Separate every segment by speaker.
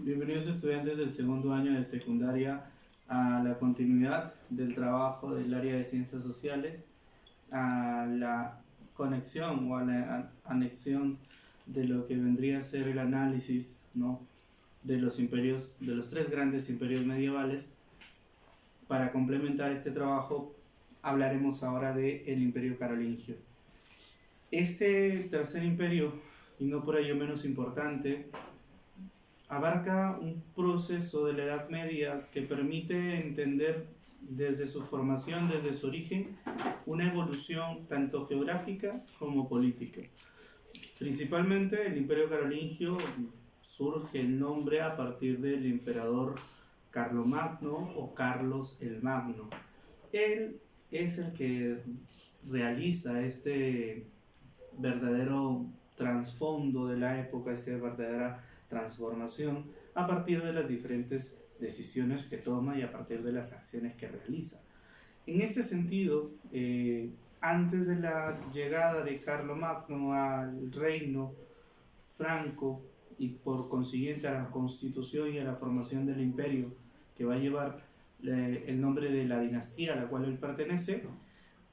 Speaker 1: Bienvenidos estudiantes del segundo año de secundaria a la continuidad del trabajo del área de ciencias sociales, a la conexión o a la anexión de lo que vendría a ser el análisis, ¿no?, de los imperios, de los tres grandes imperios medievales. Para complementar este trabajo hablaremos ahora del imperio carolingio. Este tercer imperio, y no por ello menos importante, abarca un proceso de la Edad Media que permite entender desde su formación, desde su origen, una evolución tanto geográfica como política. Principalmente el Imperio Carolingio surge el nombre a partir del emperador Carlomagno o Carlos el Magno. Él es el que realiza este verdadero trasfondo de la época, esta verdadera transformación a partir de las diferentes decisiones que toma y a partir de las acciones que realiza. En este sentido, antes de la llegada de Carlomagno al reino franco y por consiguiente a la constitución y a la formación del imperio que va a llevar el nombre de la dinastía a la cual él pertenece,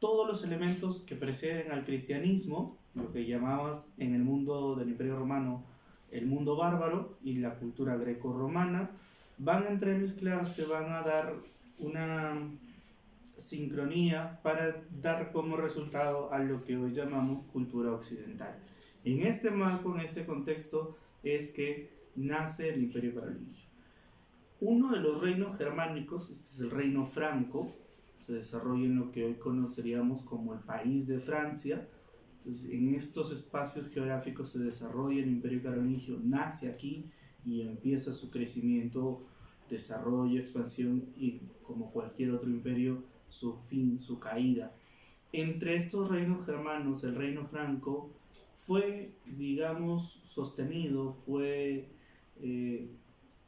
Speaker 1: todos los elementos que preceden al cristianismo, lo que llamabas en el mundo del Imperio Romano el mundo bárbaro y la cultura greco-romana, van a entremezclarse, van a dar una sincronía para dar como resultado a lo que hoy llamamos cultura occidental. En este marco, en este contexto, es que nace el Imperio Carolingio. Uno de los reinos germánicos, este es el reino franco, se desarrolla en lo que hoy conoceríamos como el país de Francia. Entonces, en estos espacios geográficos se desarrolla el Imperio Carolingio, nace aquí y empieza su crecimiento, desarrollo, expansión y, como cualquier otro imperio, su fin, su caída. Entre estos reinos germanos, el reino franco fue, digamos, sostenido, fue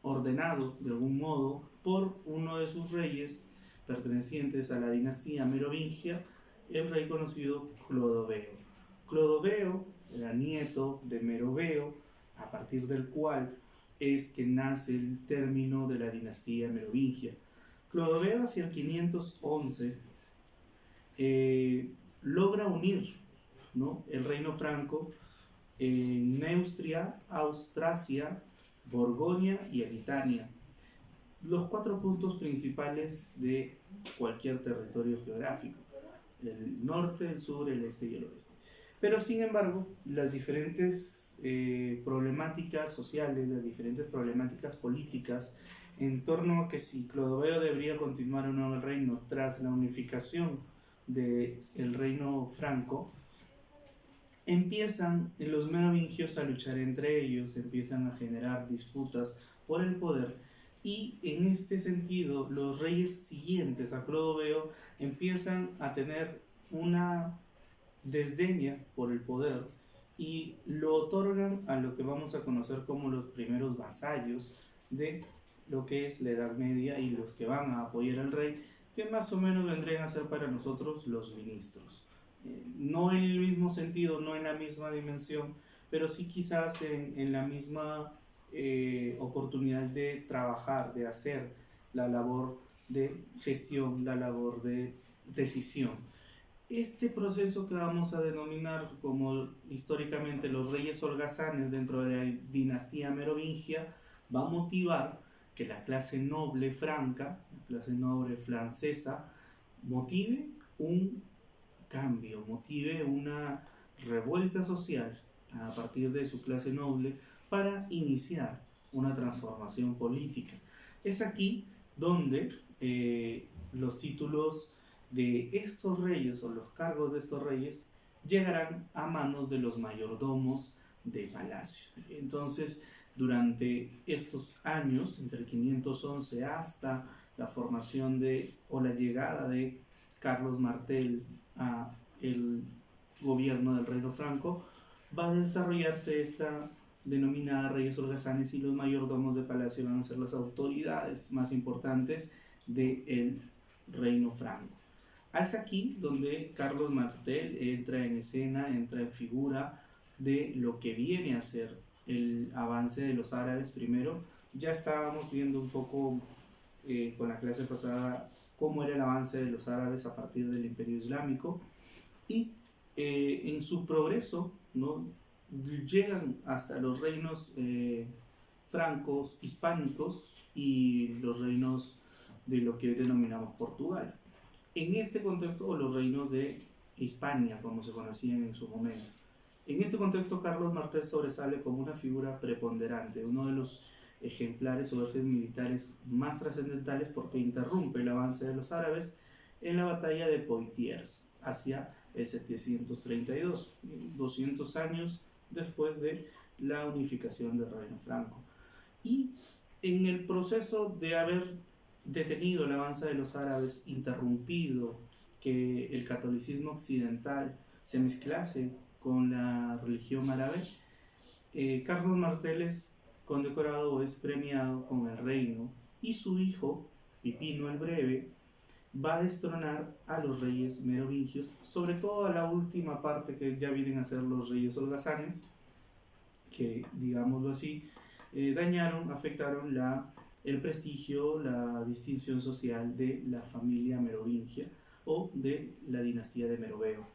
Speaker 1: ordenado de algún modo por uno de sus reyes pertenecientes a la dinastía merovingia, el rey conocido Clodoveo. Clodoveo era nieto de Meroveo, a partir del cual es que nace el término de la dinastía merovingia. Clodoveo hacia el 511 logra unir, ¿no?, el reino franco en Neustria, Austrasia, Borgoña y Aquitania, los cuatro puntos principales de cualquier territorio geográfico: el norte, el sur, el este y el oeste. Pero sin embargo, las diferentes problemáticas sociales, las diferentes problemáticas políticas en torno a que si Clodoveo debería continuar o no en el reino tras la unificación del reino franco, empiezan los merovingios a luchar entre ellos, empiezan a generar disputas por el poder, y en este sentido los reyes siguientes a Clodoveo empiezan a tener una desdeña por el poder y lo otorgan a lo que vamos a conocer como los primeros vasallos de lo que es la Edad Media y los que van a apoyar al rey, que más o menos vendrían a ser para nosotros los ministros. No en el mismo sentido, no en la misma dimensión, pero sí quizás en la misma oportunidad de trabajar, de hacer la labor de gestión, la labor de decisión. Este proceso que vamos a denominar como históricamente los reyes holgazanes dentro de la dinastía merovingia va a motivar que la clase noble franca, la clase noble francesa, motive un cambio, motive una revuelta social a partir de su clase noble para iniciar una transformación política. Es aquí donde los títulos de estos reyes o los cargos de estos reyes llegarán a manos de los mayordomos de palacio. Entonces, durante estos años, entre el 511 hasta la formación o la llegada de Carlos Martel a el gobierno del reino franco, va a desarrollarse esta denominada reyes holgazanes, y los mayordomos de palacio van a ser las autoridades más importantes del reino franco. Es aquí donde Carlos Martel entra en escena, entra en figura de lo que viene a ser el avance de los árabes primero, Ya estábamos viendo un poco con la clase pasada cómo era el avance de los árabes a partir del Imperio Islámico y en su progreso, ¿no? Llegan hasta los reinos francos, hispánicos y los reinos de lo que hoy denominamos Portugal. En este contexto, o los reinos de Hispania, como se conocían en su momento. En este contexto, Carlos Martel sobresale como una figura preponderante, uno de los ejemplares o ejes militares más trascendentales porque interrumpe el avance de los árabes en la batalla de Poitiers hacia el 732, 200 años después de la unificación del Reino Franco. Y en el proceso de haber detenido el avance de los árabes, interrumpido que el catolicismo occidental se mezclase con la religión árabe, Carlos Martel es condecorado o es premiado con el reino y su hijo, Pipino el Breve, va a destronar a los reyes merovingios, sobre todo a la última parte que ya vienen a ser los reyes holgazanes, que digámoslo así, dañaron, afectaron el prestigio, la distinción social de la familia merovingia o de la dinastía de Meroveo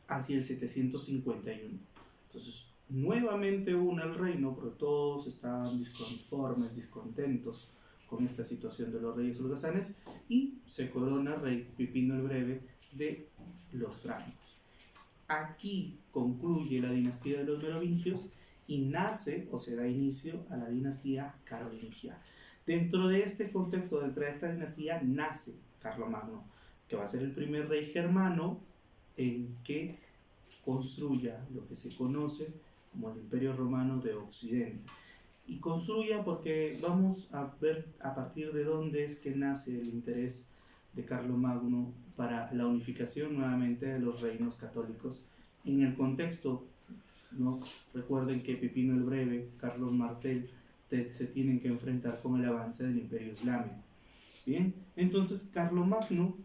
Speaker 1: hacia el 751. Entonces, nuevamente une el reino, pero todos estaban disconformes, descontentos con esta situación de los reyes holgazanes y se corona rey Pipino el Breve de los francos. Aquí concluye la dinastía de los merovingios y nace o se da inicio a la dinastía carolingia. Dentro de este contexto, dentro de esta dinastía, nace Carlomagno, que va a ser el primer rey germano en que construya lo que se conoce como el Imperio Romano de Occidente. Y construya porque vamos a ver a partir de dónde es que nace el interés de Carlomagno para la unificación nuevamente de los reinos católicos en el contexto, ¿no? Recuerden que Pipino el Breve, Carlos Martel se tienen que enfrentar con el avance del Imperio Islámico. Bien, entonces Carlomagno,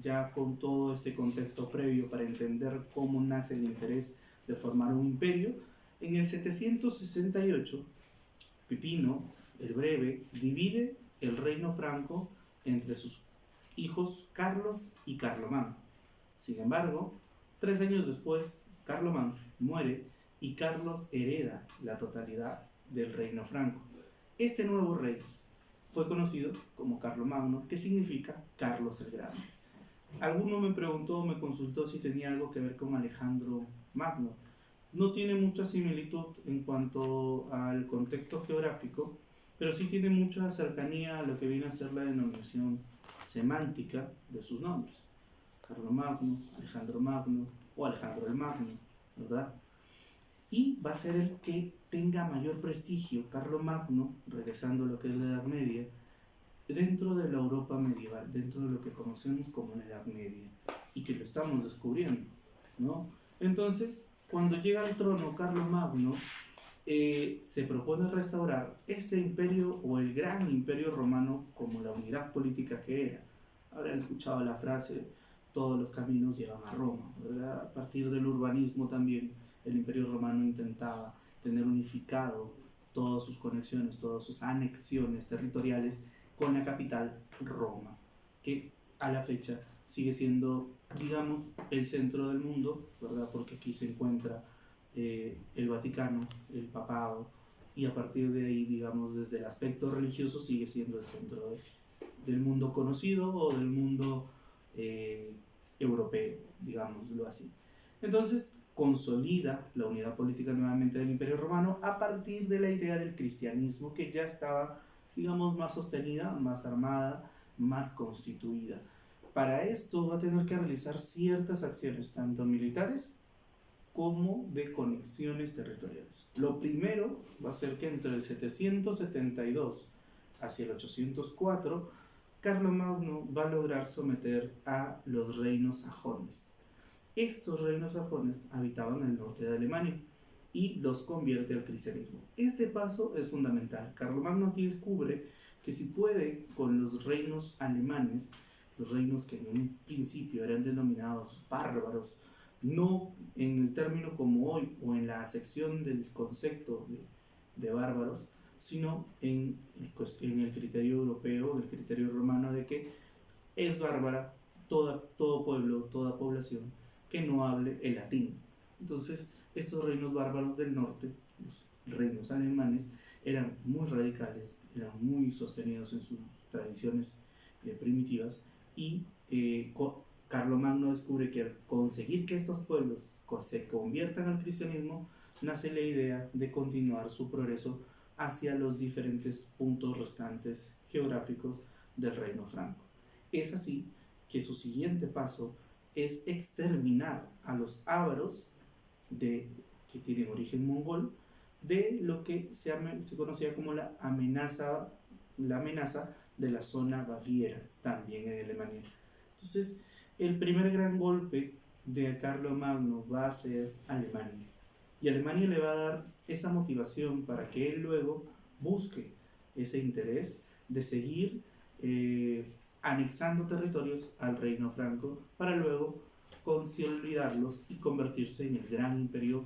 Speaker 1: ya con todo este contexto previo para entender cómo nace el interés de formar un imperio, en el 768 Pipino el Breve divide el reino franco entre sus hijos Carlos y Carlomagno. Sin embargo, 3 años después, Carlomagno muere y Carlos hereda la totalidad del reino franco. Este nuevo rey fue conocido como Carlomagno, que significa Carlos el Grande. Alguno me preguntó, me consultó si tenía algo que ver con Alejandro Magno. No tiene mucha similitud en cuanto al contexto geográfico, pero sí tiene mucha cercanía a lo que viene a ser la denominación semántica de sus nombres. Carlomagno, Alejandro Magno o Alejandro el Magno, ¿verdad? Y va a ser el que tenga mayor prestigio, Carlomagno, regresando a lo que es la Edad Media, dentro de la Europa medieval, dentro de lo que conocemos como la Edad Media, y que lo estamos descubriendo, ¿no? Entonces, cuando llega al trono Carlomagno, se propone restaurar ese imperio o el gran imperio romano como la unidad política que era. Habrán escuchado la frase, todos los caminos llevan a Roma, ¿verdad? A partir del urbanismo también el imperio romano intentaba tener unificado todas sus conexiones, todas sus anexiones territoriales con la capital Roma, que a la fecha sigue siendo, digamos, el centro del mundo, ¿verdad? Porque aquí se encuentra el Vaticano, el papado, y a partir de ahí, digamos, desde el aspecto religioso sigue siendo el centro del mundo conocido o del mundo europeo, digámoslo así. Entonces, consolida la unidad política nuevamente del Imperio Romano a partir de la idea del cristianismo que ya estaba, digamos, más sostenida, más armada, más constituida. Para esto va a tener que realizar ciertas acciones, tanto militares como de conexiones territoriales. Lo primero va a ser que entre el 772 hacia el 804, Carlomagno va a lograr someter a los reinos sajones. Estos reinos sajones habitaban en el norte de Alemania y los convierte al cristianismo. Este paso es fundamental. Carlomagno aquí descubre que si puede con los reinos alemanes, los reinos que en un principio eran denominados bárbaros, no en el término como hoy o en la acepción del concepto de bárbaros, sino en el criterio europeo, en el criterio romano de que es bárbara todo pueblo, toda población que no hable el latín. Entonces, estos reinos bárbaros del norte, los reinos alemanes, eran muy radicales, eran muy sostenidos en sus tradiciones primitivas, y Carlomagno descubre que al conseguir que estos pueblos se conviertan al cristianismo, nace la idea de continuar su progreso hacia los diferentes puntos restantes geográficos del reino franco. Es así que su siguiente paso es exterminar a los ávaros que tienen origen mongol, de lo que se conocía como la amenaza de la zona Baviera, también en Alemania. Entonces, el primer gran golpe de Carlomagno va a ser Alemania. Y Alemania le va a dar esa motivación para que él luego busque ese interés de seguir anexando territorios al reino franco, para luego consolidarlos y convertirse en el gran imperio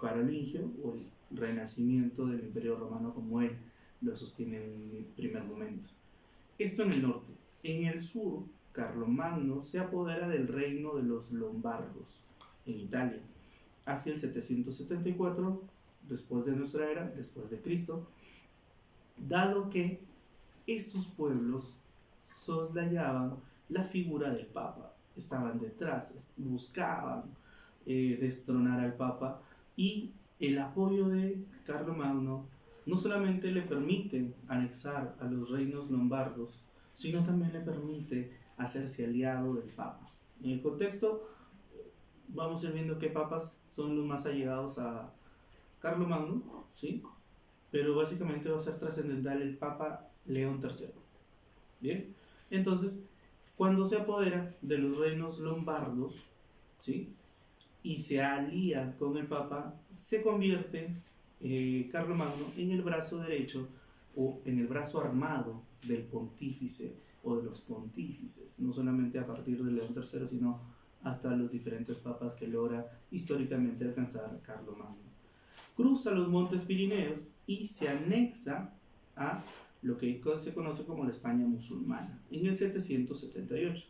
Speaker 1: carolingio, o el renacimiento del imperio romano como él lo sostiene en el primer momento. Esto en el norte. En el sur, Carlomagno se apodera del reino de los lombardos en Italia hacia el 774 después de nuestra era, después de Cristo, dado que estos pueblos soslayaban la figura del Papa, estaban detrás, buscaban destronar al Papa, y el apoyo de Carlomagno no solamente le permite anexar a los reinos lombardos, sino también le permite hacerse aliado del Papa. En el contexto vamos a ir viendo qué papas son los más allegados a Carlomagno, ¿sí? Pero básicamente va a ser trascendental el Papa León III. Bien, entonces cuando se apodera de los reinos lombardos, ¿sí?, y se alía con el Papa, se convierte Carlomagno en el brazo derecho o en el brazo armado del pontífice o de los pontífices, no solamente a partir de León III, sino hasta los diferentes papas que logra históricamente alcanzar Carlomagno. Cruza los montes Pirineos y se anexa a lo que se conoce como la España musulmana en el 778.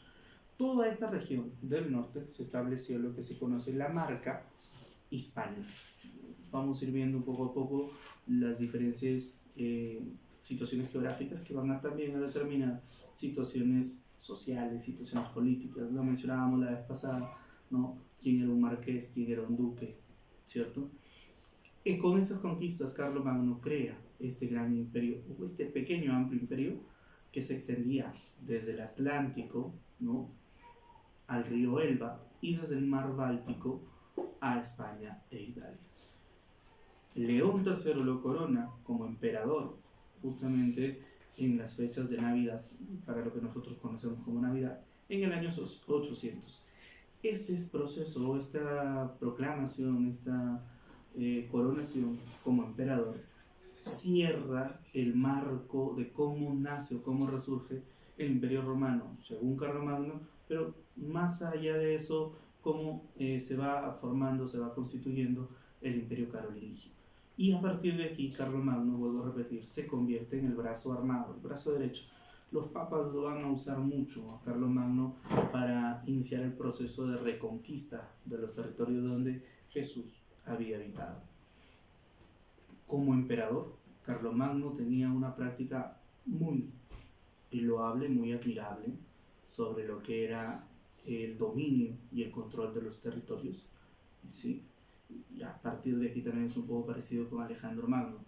Speaker 1: Toda esta región del norte se estableció lo que se conoce la marca hispana. Vamos a ir viendo poco a poco las diferentes situaciones geográficas que van también a determinar situaciones sociales, situaciones políticas. Lo mencionábamos la vez pasada, ¿no? ¿Quién era un marqués? ¿Quién era un duque? ¿Cierto? Y con estas conquistas, Carlomagno crea este gran imperio, o este pequeño amplio imperio, que se extendía desde el Atlántico, ¿no?, al río Elba, y desde el mar Báltico a España e Italia. León III lo corona como emperador justamente en las fechas de Navidad, para lo que nosotros conocemos como Navidad, en el año 800. Este proceso, esta proclamación, esta coronación como emperador, cierra el marco de cómo nace o cómo resurge el Imperio Romano, según Carlomagno, pero más allá de eso, cómo se va formando, se va constituyendo el Imperio Carolingio. Y a partir de aquí, Carlomagno, vuelvo a repetir, se convierte en el brazo armado, el brazo derecho. Los papas lo van a usar mucho a Carlomagno para iniciar el proceso de reconquista de los territorios donde Jesús había habitado. Como emperador, Carlomagno tenía una práctica muy loable, muy admirable, sobre lo que era el dominio y el control de los territorios, ¿sí? Y a partir de aquí también es un poco parecido con Alejandro Magno.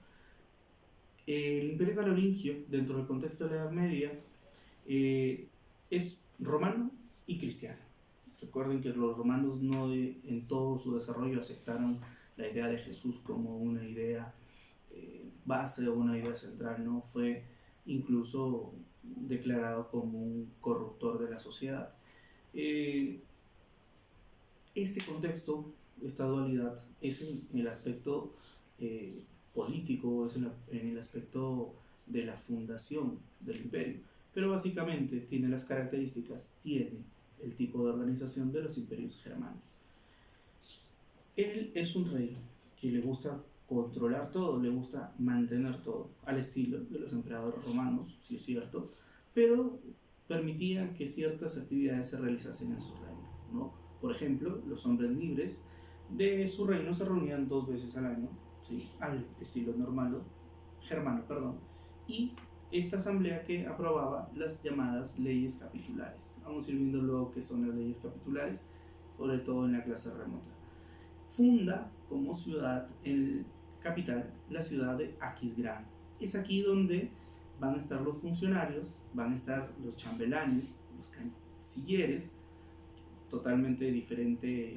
Speaker 1: El Imperio Carolingio, dentro del contexto de la Edad Media, es romano y cristiano. Recuerden que los romanos no en todo su desarrollo aceptaron la idea de Jesús como una idea base o una idea central, ¿no? Fue incluso declarado como un corruptor de la sociedad. Este contexto, esta dualidad, es en el aspecto político, es en el aspecto de la fundación del imperio, pero básicamente tiene las características, tiene el tipo de organización de los imperios germanos. Él es un rey que le gusta controlar todo, le gusta mantener todo, al estilo de los emperadores romanos, sí es cierto, pero permitía que ciertas actividades se realizasen en su reino, ¿no? Por ejemplo, los hombres libres de su reino se reunían 2 veces al año, ¿sí? Al estilo normal, germano, perdón, y esta asamblea que aprobaba las llamadas leyes capitulares. Vamos a ir viendo luego qué son las leyes capitulares, sobre todo en la clase remota. Funda como ciudad, el capital, la ciudad de Aquisgrán. Es aquí donde van a estar los funcionarios, van a estar los chambelanes, los cancilleres, totalmente diferente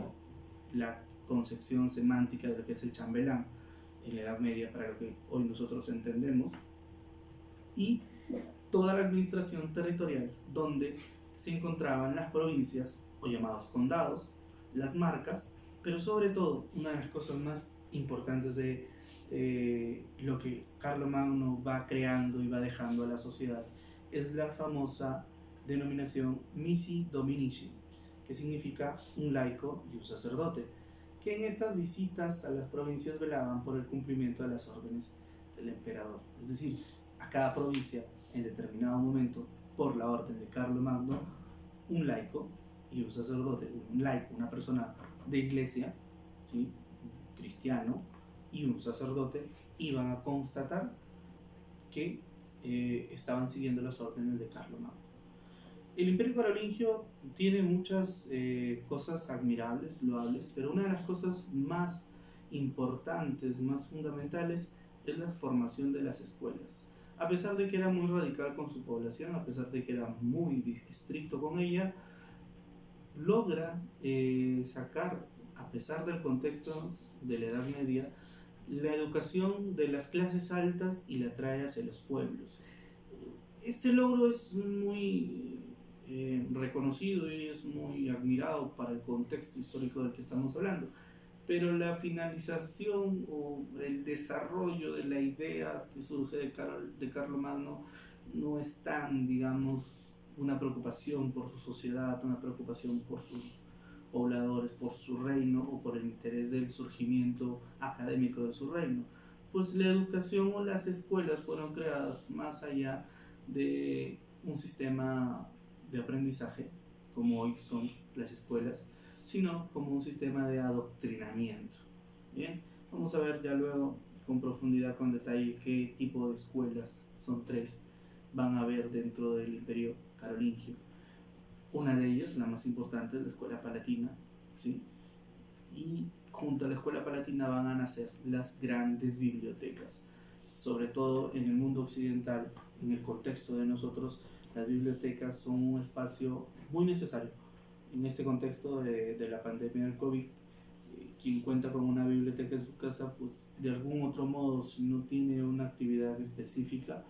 Speaker 1: la concepción semántica de lo que es el chambelán en la Edad Media para lo que hoy nosotros entendemos, y toda la administración territorial donde se encontraban las provincias o llamados condados, las marcas, pero sobre todo una de las cosas más importantes de lo que Carlomagno va creando y va dejando a la sociedad es la famosa denominación missi dominici, que significa un laico y un sacerdote, que en estas visitas a las provincias velaban por el cumplimiento de las órdenes del emperador. Es decir, a cada provincia, en determinado momento, por la orden de Carlomagno, un laico y un sacerdote, un laico, una persona de iglesia, ¿sí?, cristiano, y un sacerdote iban a constatar que estaban siguiendo las órdenes de Carlomagno. El Imperio Carolingio tiene muchas cosas admirables, loables, pero una de las cosas más importantes, más fundamentales, es la formación de las escuelas. A pesar de que era muy radical con su población, a pesar de que era muy estricto con ella, logra sacar, a pesar del contexto de la Edad Media, la educación de las clases altas y la trae hacia los pueblos. Este logro es muy reconocido y es muy admirado para el contexto histórico del que estamos hablando, pero la finalización o el desarrollo de la idea que surge de Carlomagno no es tan, digamos, una preocupación por su sociedad, una preocupación por sus pobladores, por su reino o por el interés del surgimiento académico de su reino. Pues la educación o las escuelas fueron creadas más allá de un sistema de aprendizaje, como hoy son las escuelas, sino como un sistema de adoctrinamiento. Bien, vamos a ver ya luego con profundidad, con detalle, qué tipo de escuelas, son 3, van a haber dentro del Imperio Carolingio. Una de ellas, la más importante, es la Escuela Palatina, ¿sí? Y junto a la Escuela Palatina van a nacer las grandes bibliotecas. Sobre todo en el mundo occidental, en el contexto de nosotros, las bibliotecas son un espacio muy necesario. En este contexto de la pandemia del COVID, quien cuenta con una biblioteca en su casa, pues de algún otro modo, si no tiene una actividad específica,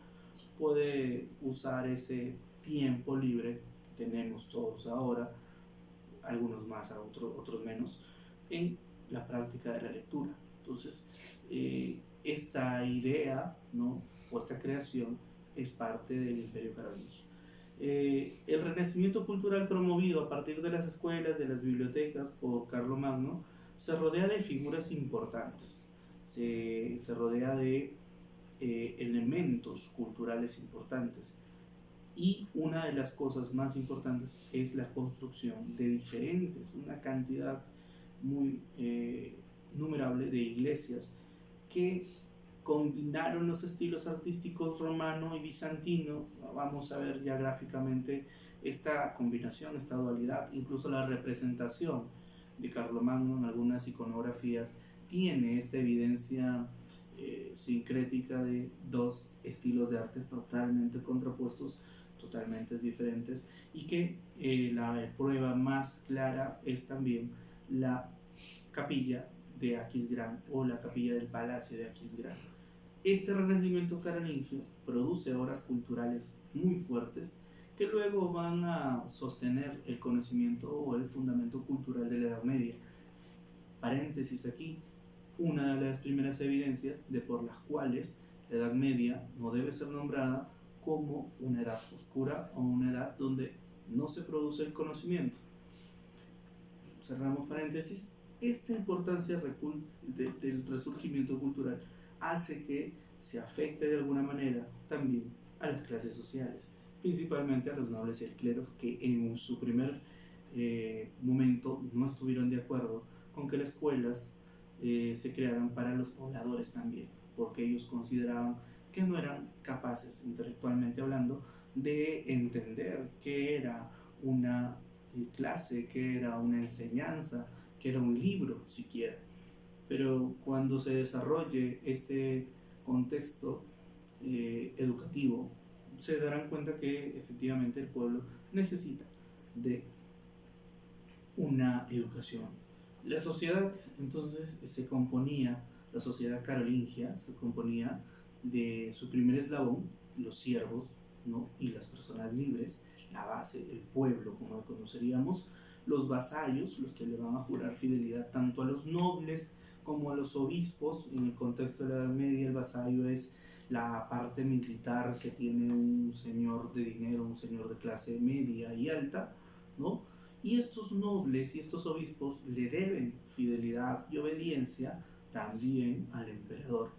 Speaker 1: puede usar ese tiempo libre que tenemos todos ahora, algunos más, otros menos, en la práctica de la lectura. Entonces, esta idea, ¿no?, o esta creación es parte del Imperio Carolingio. El renacimiento cultural promovido a partir de las escuelas, de las bibliotecas por Carlomagno, se rodea de figuras importantes, se rodea de elementos culturales importantes, y una de las cosas más importantes es la construcción de diferentes, una cantidad muy numerable de iglesias que combinaron los estilos artísticos romano y bizantino. Vamos a ver ya gráficamente esta combinación, esta dualidad, incluso la representación de Carlomagno en algunas iconografías tiene esta evidencia sincrética de 2 estilos de arte totalmente contrapuestos, totalmente diferentes, y que la prueba más clara es también la capilla de Aquisgrán o la capilla del Palacio de Aquisgrán. Este renacimiento carolingio produce obras culturales muy fuertes que luego van a sostener el conocimiento o el fundamento cultural de la Edad Media. Paréntesis aquí, una de las primeras evidencias de por las cuales la Edad Media no debe ser nombrada como una edad oscura o una edad donde no se produce el conocimiento. Cerramos paréntesis Esta importancia del resurgimiento cultural hace que se afecte de alguna manera también a las clases sociales, principalmente a los nobles y el clero, que en su primer momento no estuvieron de acuerdo con que las escuelas se crearan para los pobladores también, porque ellos consideraban que no eran capaces, intelectualmente hablando, de entender qué era una clase, qué era una enseñanza, que era un libro siquiera. Pero cuando se desarrolle este contexto educativo, se darán cuenta que efectivamente el pueblo necesita de una educación. La sociedad entonces se componía, la sociedad carolingia se componía de su primer eslabón, los siervos, ¿no? Y las personas libres, la base, el pueblo, como lo conoceríamos, los vasallos, los que le van a jurar fidelidad tanto a los nobles como a los obispos. En el contexto de la Edad Media, el vasallo es la parte militar que tiene un señor de dinero, un señor de clase media y alta, ¿no? Y estos nobles y estos obispos le deben fidelidad y obediencia también al emperador.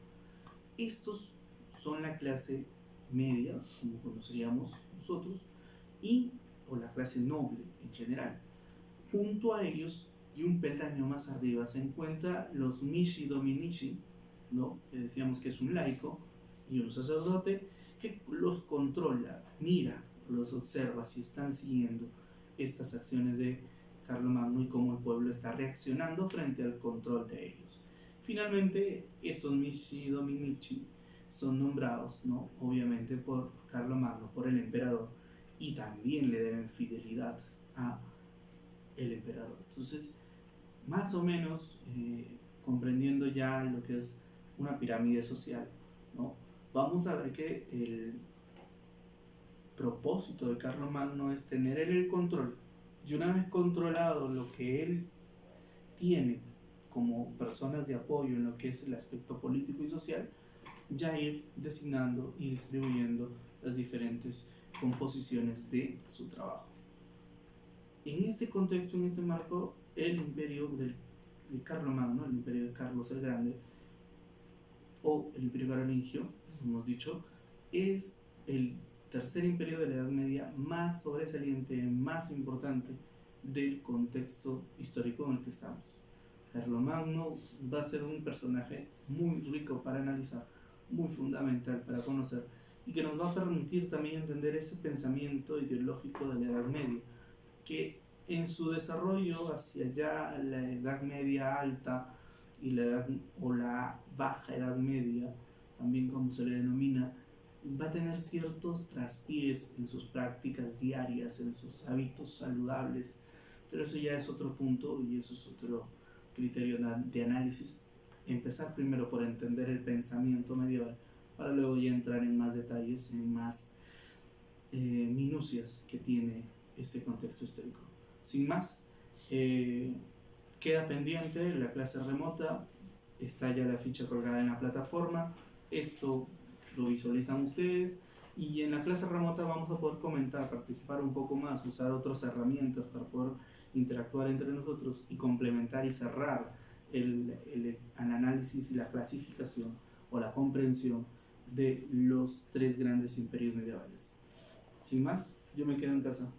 Speaker 1: Estos son la clase media, como conoceríamos nosotros, y o la clase noble en general. Junto a ellos y un peldaño más arriba se encuentran los mishi dominici, ¿no? Que decíamos que es un laico y un sacerdote que los controla, mira, los observa si están siguiendo estas acciones de Carlomagno y cómo el pueblo está reaccionando frente al control de ellos. Finalmente, estos mishi dominici son nombrados, ¿no? Obviamente por Carlomagno, por el emperador, y también le deben fidelidad a el emperador. Entonces, más o menos comprendiendo ya lo que es una pirámide social, ¿no? Vamos a ver que el propósito de Carlomagno es tener el control, y una vez controlado lo que él tiene como personas de apoyo en lo que es el aspecto político y social, ya ir designando y distribuyendo las diferentes composiciones de su trabajo. En este contexto, en este marco, el imperio de Carlomagno, el imperio de Carlos el Grande, o el imperio carolingio, hemos dicho, es el tercer imperio de la Edad Media más sobresaliente, más importante del contexto histórico en el que estamos. Carlomagno va a ser un personaje muy rico para analizar, muy fundamental para conocer, y que nos va a permitir también entender ese pensamiento ideológico de la Edad Media, que en su desarrollo hacia ya la Edad Media alta y o la Baja Edad Media, también como se le denomina, va a tener ciertos traspiés en sus prácticas diarias, en sus hábitos saludables, pero eso ya es otro punto y eso es otro criterio de análisis. Empezar primero por entender el pensamiento medieval para luego ya entrar en más detalles, en más minucias que tiene este contexto histórico. Sin más, queda pendiente la clase remota, está ya la ficha colgada en la plataforma, esto lo visualizan ustedes, y en la clase remota vamos a poder comentar, participar un poco más, usar otras herramientas para poder interactuar entre nosotros y complementar y cerrar el análisis y la clasificación o la comprensión de los tres grandes imperios medievales. Sin más, yo me quedo en casa.